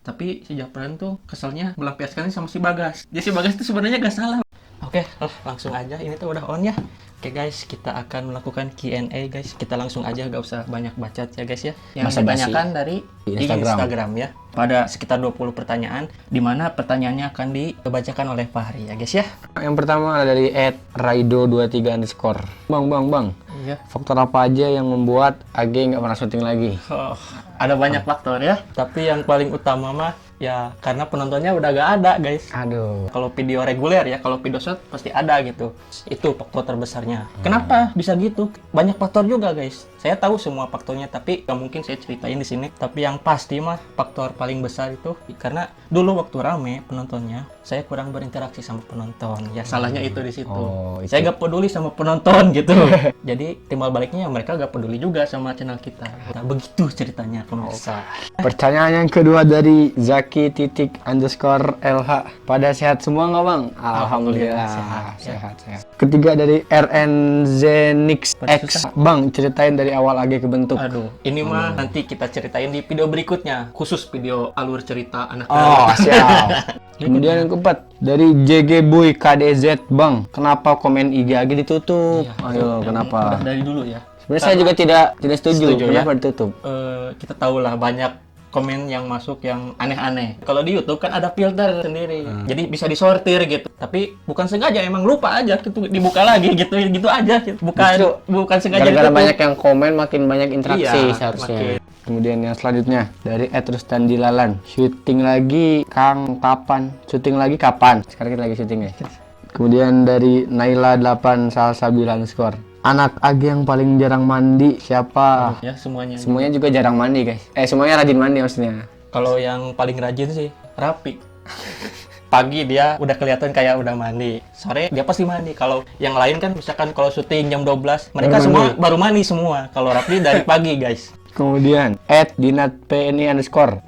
Tapi si Japran tuh keselnya melampiaskannya sama si Bagas. Jadi si Bagas itu sebenarnya gak salah. Oke, langsung aja. Ini tuh udah on ya. Oke guys, kita akan melakukan Q&A guys. Kita langsung aja, gak usah banyak bacot ya guys ya. Yang ditanyakan dari Instagram ya. Pada sekitar 20 pertanyaan, di mana pertanyaannya akan dibacakan oleh Fahri ya guys ya. Yang pertama ada dari @raido23_. Bang. Iya. Faktor apa aja yang membuat AG nggak pernah syuting lagi? Oh, ada banyak faktor ya. Tapi yang paling utama mah ya karena penontonnya udah gak ada guys. Aduh. Kalau video reguler ya, kalau video short pasti ada gitu. Itu faktor terbesarnya. Kenapa bisa gitu? Banyak faktor juga guys. Saya tahu semua faktornya, tapi nggak mungkin saya ceritain di sini. Tapi yang pasti mah faktor paling besar itu karena dulu waktu rame penontonnya, saya kurang berinteraksi sama penonton. Ya salahnya itu di situ. Itu. Saya nggak peduli sama penonton gitu. Jadi timbal baliknya mereka nggak peduli juga sama channel kita. Nah, begitu ceritanya pemirsa. Pertanyaan yang kedua dari Zaki__LH. Pada sehat semua nggak bang? Alhamdulillah sehat. Ketiga dari RNZenix X. Bang, ceritain dari awal AG kebentuk. Aduh, ini mah nanti kita ceritain di video berikutnya. Khusus video alur cerita anak Oh, siap. Kemudian yang keempat dari JG Boy KDZ. Bang, kenapa komen IG AG ditutup? Iya, Ayo, kenapa? Udah dari dulu ya. Sebenarnya saya juga tidak setuju. ya. Kenapa ditutup? Kita tahu lah banyak komen yang masuk yang aneh-aneh. Kalau di YouTube kan ada filter sendiri. Jadi bisa disortir gitu. Tapi bukan sengaja, emang lupa aja gitu dibuka lagi gitu aja gitu. Bukan sengaja Gara-gara ditutup. banyak yang komen makin banyak interaksi Iya, seharusnya. Kemudian yang selanjutnya dari Rustan Dilalan. Syuting lagi Kang kapan? Syuting lagi kapan? Sekarang kita lagi syuting ya. Kemudian dari Naila 8 Salsabila _ anak AG yang paling jarang mandi siapa? Ya semuanya. Semuanya juga jarang mandi guys. Semuanya rajin mandi maksudnya. Kalau yang paling rajin sih Rapi. Pagi dia udah kelihatan kayak udah mandi. Sore dia pasti mandi. Kalau yang lain kan misalkan kalau syuting jam 12, mereka semua baru mandi semua. Kalau Rapi dari pagi, guys. Kemudian @dinatpni_.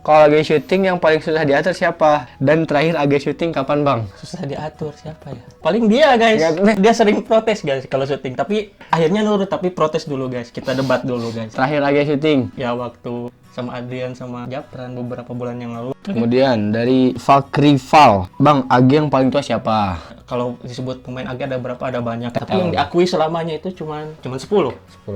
Kalau lagi syuting yang paling susah diatur siapa? Dan terakhir AG syuting kapan bang? Susah diatur siapa ya? Paling dia, guys. Dia sering protes, guys, kalau syuting. Tapi akhirnya nurut, tapi protes dulu, guys. Kita debat dulu, guys. Terakhir AG syuting? Ya waktu sama Adrian sama Japran beberapa bulan yang lalu. Kemudian dari Falkrival, Bang, AG yang paling tua siapa? Kalau disebut pemain AG ada berapa? Ada banyak. Tapi yang diakui selamanya itu cuman 10.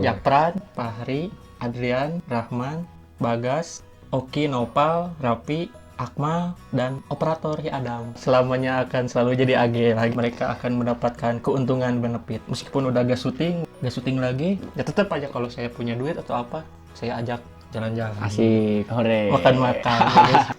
Japran, Fahri, Adrian, Rahman, Bagas, Oki, Nopal, Rapi, Akmal, dan operator ya Adam. Selamanya akan selalu jadi AG lagi. Mereka akan mendapatkan keuntungan benefit. Meskipun udah gak syuting lagi, ya tetap aja kalau saya punya duit atau apa, saya ajak jalan-jalan. Asik, hore. Makan-makan.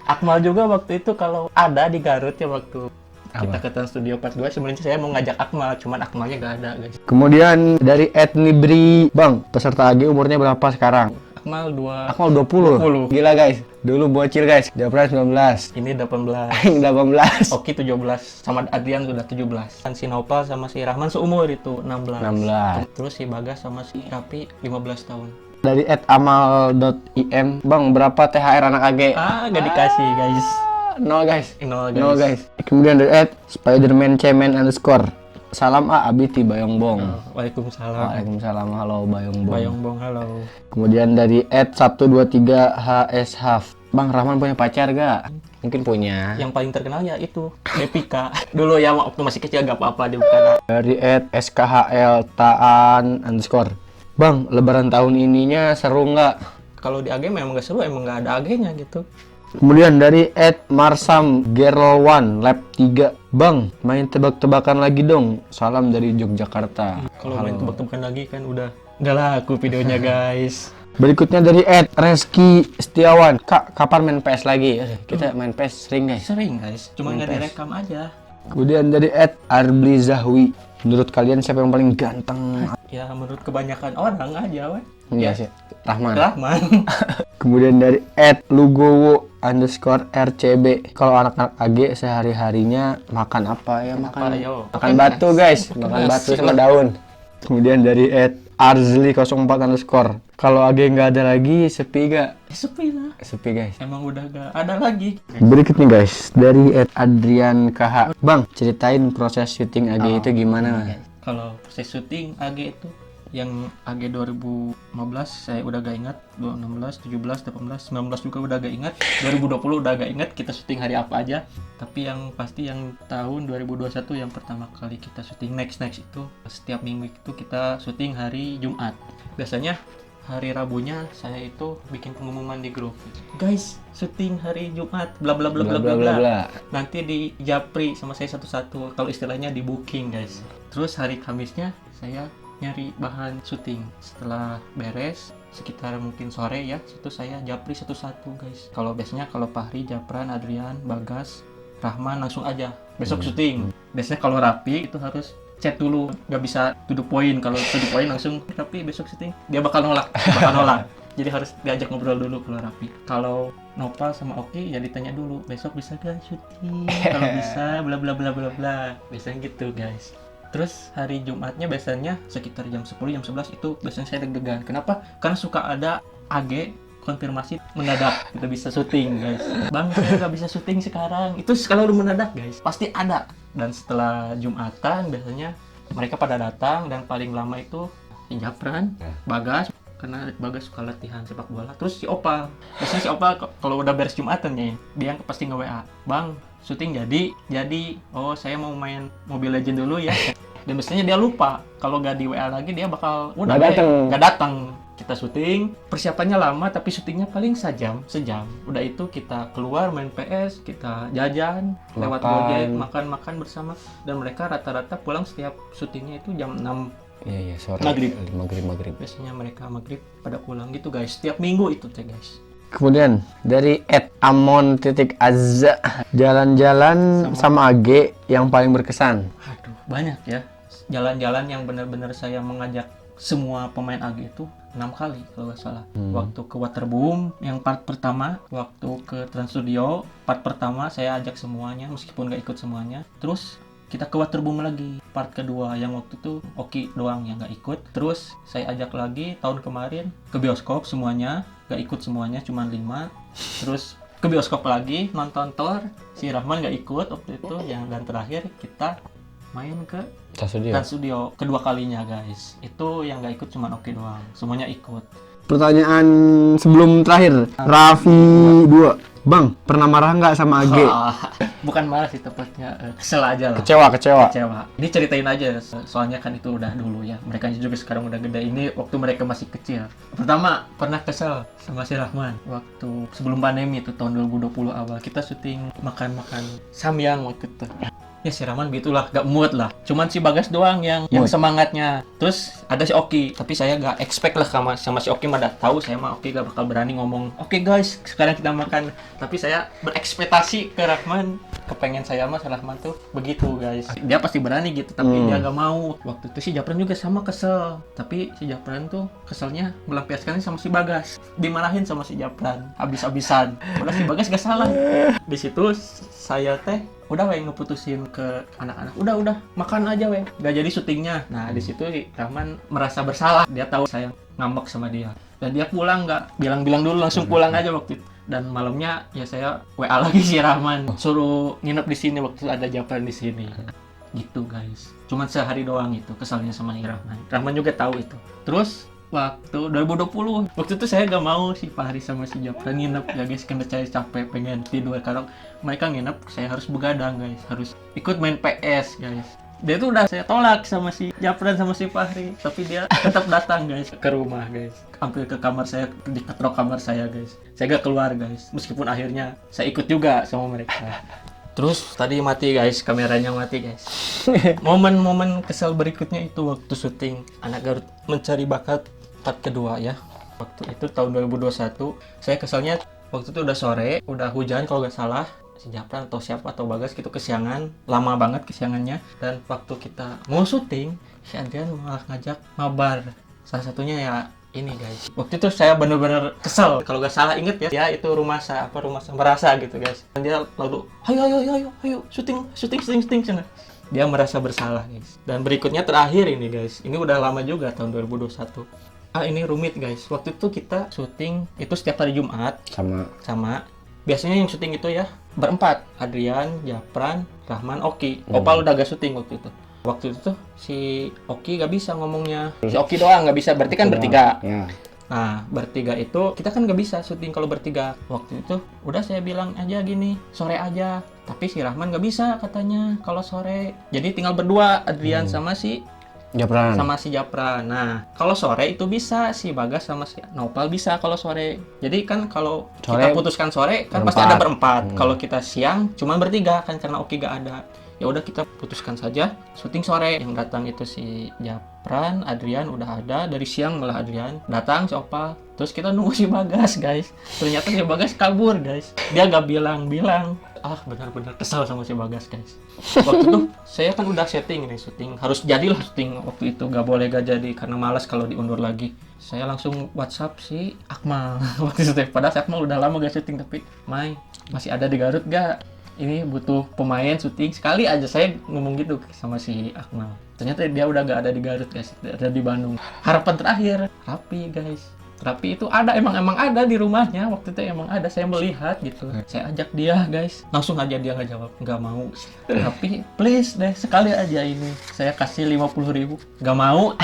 Akmal juga waktu itu kalau ada di Garut ya waktu kita ke Trans Studio Part 2, sebenarnya saya mau ngajak Akmal, cuman Akmalnya gak ada, guys. Kemudian dari @nibri, Bang, peserta AG umurnya berapa sekarang? Akmal 20. Gila guys, dulu bocil guys, Japran 19. Ini 18. 18. Oki 17, sama Adrian sudah 17. Kan si Nopal sama si Rahman seumur itu 16. Terus si Bagas sama si Rapi 15 tahun. Dari @amal.im, Bang, berapa THR anak AG? Gak dikasih, guys. No guys. No guys. Kemudian dari @spiderman_. Salam Abiti Bayongbong. Waalaikumsalam. Waalaikumsalam. Halo Bayongbong. Bayongbong, halo. Kemudian dari @123hshaf. Bang, Rahman punya pacar gak? Mungkin punya. Yang paling terkenal ya itu Depika. Dulu ya waktu masih kecil gak apa-apa dibuka. Dari @skhltaan_. Bang, lebaran tahun ininya seru nggak? Kalau di AG memang nggak seru, emang nggak ada AG-nya gitu. Kemudian dari @marsamgerl1 lab 3. Bang, main tebak-tebakan lagi dong. Salam dari Yogyakarta. Kalau main tebak-tebakan lagi kan udah nggak laku videonya, guys. Berikutnya dari @reski Setiawan. Kak, kapan main PS lagi? Kita main PS sering guys. Sering guys, cuma nggak direkam aja. Kemudian dari @arblizahwi. Menurut kalian siapa yang paling ganteng? Ya menurut kebanyakan orang aja, weh. Iya sih, Rahman. Kemudian dari @lugowo_rcb. Kalau anak-anak AG sehari-harinya makan apa ya? Makan batu guys, makan batu sama daun. Kemudian dari @arzli04_. Kalau AG nggak ada lagi, sepi gak? Sepi lah. Sepi guys. Emang udah gak ada lagi. Berikutnya guys, dari @adrian_kh. Bang, ceritain proses syuting AG itu gimana? Kalau proses syuting AG itu Yang AG 2015 saya udah gak ingat, 2016, 17, 18, 19 juga udah gak ingat, 2020 udah gak ingat kita syuting hari apa aja. Tapi yang pasti yang tahun 2021 yang pertama kali kita syuting next itu setiap minggu itu kita syuting hari Jumat. Biasanya hari Rabunya saya itu bikin pengumuman di grup, guys syuting hari Jumat bla bla bla bla bla bla. Nanti di japri sama saya satu-satu, kalau istilahnya di booking guys. Terus hari Kamisnya saya nyari bahan syuting. Setelah beres sekitar mungkin sore ya, itu saya japri satu-satu guys. Kalau biasanya kalau Fahri, Japran, Adrian, Bagas, Rahman langsung aja besok syuting. Biasanya kalau Rapi itu harus chat dulu, nggak bisa to the point. Kalau to the point langsung Rapi besok syuting, dia bakal nolak. Jadi harus diajak ngobrol dulu kalau Rapi. Kalau Nopal sama Oki ya ditanya dulu, besok bisa gak syuting? Kalau bisa bla bla bla bla bla. Biasanya gitu guys. Terus hari Jumatnya biasanya sekitar jam 10, jam 11 itu biasanya saya deg-degan. Kenapa? Karena suka ada AG konfirmasi mendadak kita bisa syuting guys. Bang, saya nggak bisa syuting sekarang. Itu kalau udah mendadak guys, pasti ada. Dan setelah Jumatan biasanya mereka pada datang, dan paling lama itu Japran, Bagas, karena Bagas suka latihan sepak bola. Terus si Opal, biasanya si Opal kalau udah beres Jumatan ya, dia pasti nge-WA, Bang, syuting jadi, oh saya mau main Mobile Legend dulu ya. Dan biasanya dia lupa, kalau nggak di WA lagi dia bakal udah nggak datang. Kita syuting, persiapannya lama tapi syutingnya paling sejam. Udah itu kita keluar main PS, kita jajan, lewat Gojek, makan bersama. Dan mereka rata-rata pulang setiap syutingnya itu jam 6 sore. Maghrib. Biasanya mereka maghrib pada pulang gitu guys. Setiap minggu itu teh guys. Kemudian dari @amon_azza, jalan-jalan sama AG yang paling berkesan. Aduh, banyak ya. Jalan-jalan yang benar-benar saya mengajak semua pemain AG itu 6 kali kalau nggak salah. Waktu ke Waterboom yang part pertama, waktu ke Trans Studio part pertama saya ajak semuanya meskipun nggak ikut semuanya. Terus kita ke Waterboom lagi part kedua yang waktu itu Oki doang yang nggak ikut. Terus saya ajak lagi tahun kemarin ke bioskop semuanya, nggak ikut semuanya, cuma 5. Terus ke bioskop lagi nonton Thor, si Rahman nggak ikut waktu itu. Dan terakhir kita main ke Trans Studio kedua kalinya guys. Itu yang nggak ikut cuma Oki doang, semuanya ikut. Pertanyaan sebelum terakhir, Raffi 2, Bang, pernah marah nggak sama AG? Bukan marah sih tepatnya, kesel aja lah. Kecewa. Ini ceritain aja, soalnya kan itu udah dulu ya. Mereka juga sekarang udah gede. Ini waktu mereka masih kecil. Pertama, pernah kesel sama si Rahman. Waktu sebelum pandemi itu tahun 2020 awal, kita syuting makan-makan samyang waktu itu. Ya si Rahman gitulah, gak mood lah. Cuman si Bagas doang yang semangatnya. Terus ada si Oki, tapi saya gak expect lah sama si Oki. Mah tahu saya mah Oki gak bakal berani ngomong, "Oke guys, sekarang kita makan." Tapi saya berekspektasi ke Rahman, kepengen saya mah si Rahman tuh begitu guys. Dia pasti berani gitu, tapi dia gak mau. Waktu itu si Japran juga sama kesel. Tapi si Japran tuh keselnya melampiaskannya sama si Bagas. Dimarahin sama si Japran, habis-habisan. Udah si Bagas gak salah. Di situ saya teh udah ngeputusin ke anak-anak, udah makan aja gak jadi syutingnya. Nah di situ Rahman merasa bersalah, dia tahu saya ngambek sama dia, dan dia pulang nggak bilang-bilang dulu, langsung pulang aja waktu itu. Dan malamnya ya saya WA lagi si Rahman, suruh nginep di sini waktu ada Japran di sini. Gitu guys, cuman sehari doang itu kesalnya sama Rahman juga tahu itu. Terus waktu 2020, waktu itu saya gak mau si Fahri sama si Japran nginep ya guys, karena saya capek pengen tidur. Kalau mereka nginep, saya harus begadang guys, harus ikut main PS guys. Dia tuh udah saya tolak sama si Japran sama si Fahri, tapi dia tetap datang guys ke rumah guys, hampir ke kamar saya, di ketrok kamar saya guys. Saya gak keluar guys, meskipun akhirnya saya ikut juga sama mereka. Terus tadi mati guys, kameranya mati guys. Momen-momen kesal berikutnya itu waktu syuting Anak Garut Mencari Bakat part kedua ya. Waktu itu tahun 2021, saya kesalnya waktu itu udah sore, udah hujan kalau nggak salah. Si Japran atau siapa atau Bagas gitu kesiangan, lama banget kesiangannya. Dan waktu kita mau syuting, si Adrian malah ngajak mabar. Salah satunya ya ini guys. Waktu itu saya bener-bener kesel. Kalau nggak salah inget ya, itu rumah saya merasa gitu guys. Dan dia lalu, ayo, syuting. Dia merasa bersalah guys. Dan berikutnya terakhir ini guys, ini udah lama juga tahun 2021. Ini rumit guys. Waktu itu kita syuting itu setiap hari Jumat sama. Biasanya yang syuting itu ya berempat, Adrian, Japran, Rahman, Oki. Opal udah gak syuting waktu itu. Waktu itu tuh si Oki gak bisa ngomongnya. Si Oki doang gak bisa, berarti kan bertiga. Ya. Nah, bertiga itu kita kan gak bisa syuting kalau bertiga. Waktu itu udah saya bilang aja gini, sore aja. Tapi si Rahman gak bisa katanya kalau sore. Jadi tinggal berdua, Adrian sama si Japran. Nah, kalau sore itu bisa si Bagas sama si Nopal bisa kalau sore. Jadi kan kalau kita putuskan sore kan pasti ada berempat. Kalau kita siang cuma bertiga kan karena Oki gak ada. Ya udah kita putuskan saja syuting sore. Yang datang itu si Japran, Adrian udah ada, dari siang malah Adrian datang si Opal. Terus kita nunggu si Bagas, guys. Ternyata si Bagas kabur, guys. Dia gak bilang-bilang. Benar-benar kesal sama si Bagas, guys. Waktu itu saya kan udah setting nih syuting, harus jadilah syuting waktu itu, gak boleh gak jadi karena malas kalau diundur lagi. Saya langsung WhatsApp si Akmal waktu itu. Padahal si Akmal udah lama gak syuting, tapi Mai masih ada di Garut gak? Ini butuh pemain syuting. Sekali aja saya ngomong gitu sama si Akmal. Ternyata dia udah gak ada di Garut, guys, ada di Bandung. Harapan terakhir Rapi, guys. Rapi itu ada, emang ada di rumahnya waktu itu, emang ada, saya melihat gitu. Saya ajak dia, guys, langsung aja dia nggak jawab, nggak mau. Tapi please deh sekali aja ini saya kasih 50.000, nggak mau.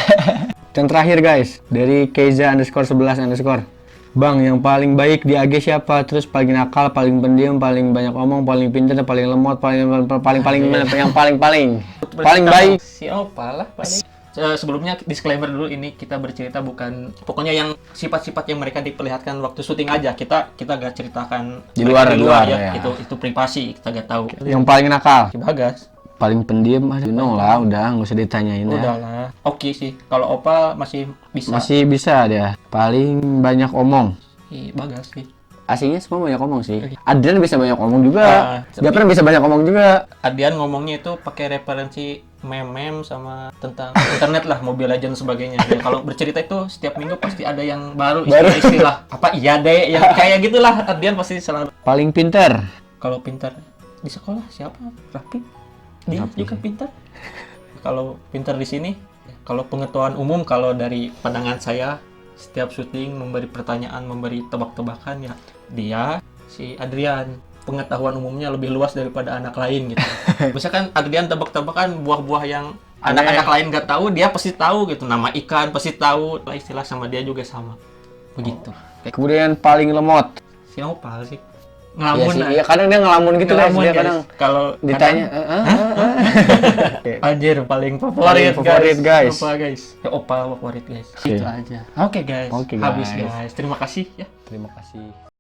Dan terakhir guys, dari Keiza_11_. Bang, yang paling baik di AG siapa? Terus paling nakal, paling pendiam, paling banyak omong, paling pintar, paling lemot, paling baik. Siapa lah paling. Sebelumnya disclaimer dulu, ini kita bercerita bukan, pokoknya yang sifat-sifat yang mereka diperlihatkan waktu syuting aja, kita gak ceritakan di luar ya. Itu privasi, kita gak tahu. Yang paling nakal si Bagas, paling pendiam lah, udah nggak usah ditanyain ya. Udahlah. Oke sih, kalau Opa masih bisa dia. Paling banyak omong si Bagas sih. Aslinya semua banyak ngomong sih. Adrian bisa banyak ngomong juga. Japran bisa banyak ngomong juga. Adrian ngomongnya itu pakai referensi meme sama tentang internet lah, Mobile Legends sebagainya. Ya, kalau bercerita itu setiap minggu pasti ada yang baru istilah. Apa iya deh, yang kayak gitulah. Adrian pasti selalu. Paling pintar. Kalau pintar di sekolah siapa? Rapi. Dia juga pintar. Kalau pintar di sini, kalau pengetahuan umum, kalau dari pandangan saya, setiap syuting memberi pertanyaan, memberi tebak-tebakan, ya dia si Adrian pengetahuan umumnya lebih luas daripada anak lain gitu. Misalkan Adrian tebak-tebakan buah-buah yang anak-anak lain nggak tahu, dia pasti tahu gitu. Nama ikan pasti tahu, istilah sama dia juga sama. Begitu. Kemudian paling lemot. Si Opal sih. Ngelamun. Iya, kadang dia ngelamun gitu guys. Dia kadang kalau ditanya, Anjir, paling favorit guys. Opal guys. Ya Opal favorit guys. Itu aja. Oke guys. Habis guys. Terima kasih ya. Terima kasih.